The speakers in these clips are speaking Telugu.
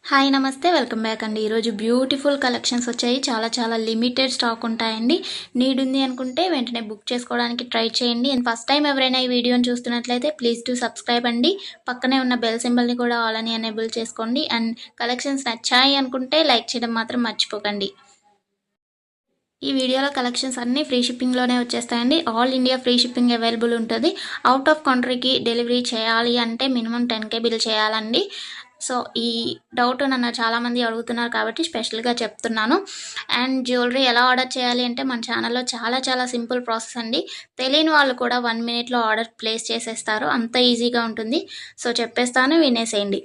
హాయ్ నమస్తే వెల్కమ్ బ్యాక్ అండి. ఈరోజు బ్యూటిఫుల్ కలెక్షన్స్ వచ్చాయి. చాలా లిమిటెడ్ స్టాక్ ఉంటాయండి. నీడ్ ఉంది అనుకుంటే వెంటనే బుక్ చేసుకోవడానికి ట్రై చేయండి. అండ్ ఫస్ట్ టైం ఎవరైనా ఈ వీడియోని చూస్తున్నట్లయితే ప్లీజ్ టు సబ్స్క్రైబ్ అండి. పక్కనే ఉన్న బెల్ సింబల్ని కూడా ఆల్ అని ఎనేబుల్ చేసుకోండి. అండ్ కలెక్షన్స్ నచ్చాయి అనుకుంటే లైక్ చేయడం మాత్రం మర్చిపోకండి. ఈ వీడియోలో కలెక్షన్స్ అన్నీ ఫ్రీ షిప్పింగ్లోనే వచ్చేస్తాయండి. All India free shipping available ఉంటుంది. అవుట్ ఆఫ్ కంట్రీకి డెలివరీ చేయాలి అంటే మినిమం 10K బిల్ చేయాలండి. సో ఈ డౌట్ నన్ను చాలామంది అడుగుతున్నారు కాబట్టి స్పెషల్గా చెప్తున్నాను. అండ్ జ్యువెలరీ ఎలా ఆర్డర్ చేయాలి అంటే మన ఛానల్లో చాలా సింపుల్ ప్రాసెస్ అండి. తెలియని వాళ్ళు కూడా 1 మినిట్లో ఆర్డర్ ప్లేస్ చేసేస్తారు. అంత ఈజీగా ఉంటుంది. సో చెప్పేస్తాను, వినేసేయండి.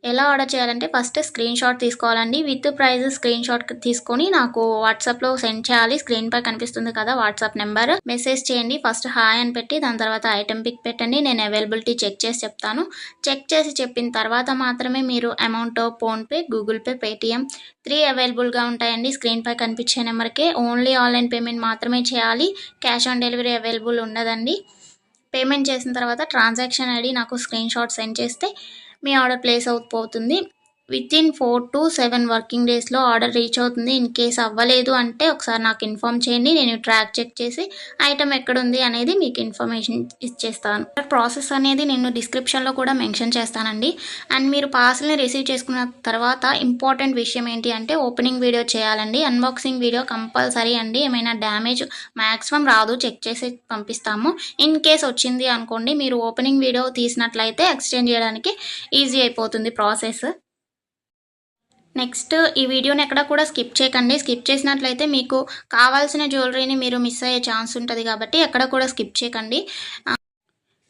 ఎలా ఆర్డర్ చేయాలంటే ఫస్ట్ స్క్రీన్ షాట్ తీసుకోవాలండి. విత్ ప్రైస్ స్క్రీన్ షాట్ తీసుకొని నాకు వాట్సాప్లో సెండ్ చేయాలి. స్క్రీన్ పై కనిపిస్తుంది కదా వాట్సాప్ నెంబర్, మెసేజ్ చేయండి. ఫస్ట్ హాయ్ అని పెట్టి దాని తర్వాత ఐటెం పిక్ పెట్టండి. నేను అవైలబిలిటీ చెక్ చేసి చెప్తాను. చెక్ చేసి చెప్పిన తర్వాత మాత్రమే మీరు amount PhonePe, Google pay, Paytm 3 అవైలబుల్గా ఉంటాయండి. స్క్రీన్ పై కనిపించే నెంబర్కే ఓన్లీ ఆన్లైన్ పేమెంట్ మాత్రమే చేయాలి. క్యాష్ ఆన్ డెలివరీ అవైలబుల్ ఉండదండి. పేమెంట్ చేసిన తర్వాత ట్రాన్సాక్షన్ ఐడి నాకు స్క్రీన్ షాట్ సెండ్ చేస్తే మీ ఆర్డర్ ప్లేస్ అవుతుంది. వితిన్ 4 to 7 వర్కింగ్ డేస్లో ఆర్డర్ రీచ్ అవుతుంది. ఇన్ కేస్ అవ్వలేదు అంటే ఒకసారి నాకు ఇన్ఫామ్ చేయండి. నేను ట్రాక్ చెక్ చేసి ఐటమ్ ఎక్కడుంది అనేది మీకు ఇన్ఫర్మేషన్ ఇచ్చేస్తాను. ప్రాసెస్ అనేది నేను డిస్క్రిప్షన్లో కూడా మెన్షన్ చేస్తానండి. అండ్ మీరు పార్సల్ని రిసీవ్ చేసుకున్న తర్వాత ఇంపార్టెంట్ విషయం ఏంటి అంటే ఓపెనింగ్ వీడియో చేయాలండి. అన్బాక్సింగ్ వీడియో కంపల్సరీ అండి. ఏమైనా డ్యామేజ్ మ్యాక్సిమం రాదు, చెక్ చేసి పంపిస్తాము. ఇన్ కేస్ వచ్చింది అనుకోండి, మీరు ఓపెనింగ్ వీడియో తీసినట్లయితే ఎక్స్చేంజ్ చేయడానికి ఈజీ అయిపోతుంది ప్రాసెస్. నెక్స్ట్ ఈ వీడియోని ఎక్కడ కూడా స్కిప్ చేయకండి. స్కిప్ చేసినట్లయితే మీకు కావాల్సిన జ్యువెలరీని మీరు మిస్ అయ్యే ఛాన్స్ ఉంటుంది కాబట్టి ఎక్కడ కూడా స్కిప్ చేయకండి.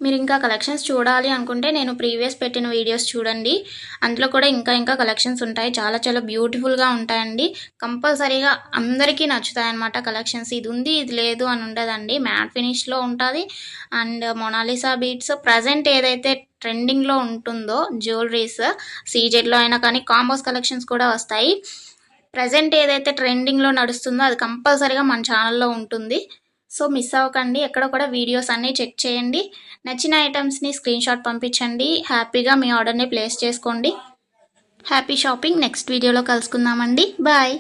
మీరు ఇంకా కలెక్షన్స్ చూడాలి అనుకుంటే నేను ప్రీవియస్ పెట్టిన వీడియోస్ చూడండి. అందులో కూడా ఇంకా కలెక్షన్స్ ఉంటాయి. చాలా బ్యూటిఫుల్గా ఉంటాయండి. కంపల్సరీగా అందరికీ నచ్చుతాయి అన్నమాట కలెక్షన్స్. ఇది ఉంది ఇది లేదు అని ఉండదండి. మ్యాట్ ఫినిష్లో ఉంటుంది. అండ్ మొనాలిసా బీట్స్ ప్రజెంట్ ఏదైతే ట్రెండింగ్లో ఉంటుందో జ్యువెలరీస్ సీజెడ్లో అయినా కానీ కాంబోస్ కలెక్షన్స్ కూడా వస్తాయి. ప్రజెంట్ ఏదైతే ట్రెండింగ్లో నడుస్తుందో అది కంపల్సరీగా మన ఛానల్లో ఉంటుంది. సో మిస్ అవ్వకండి. ఎక్కడ కూడా వీడియోస్ అన్నీ చెక్ చేయండి. నచ్చిన ఐటమ్స్ని స్క్రీన్ షాట్ పంపించండి. హ్యాపీగా మీ ఆర్డర్ని ప్లేస్ చేసుకోండి. Happy shopping. నెక్స్ట్ వీడియోలో కలుసుకుందామండి. బాయ్.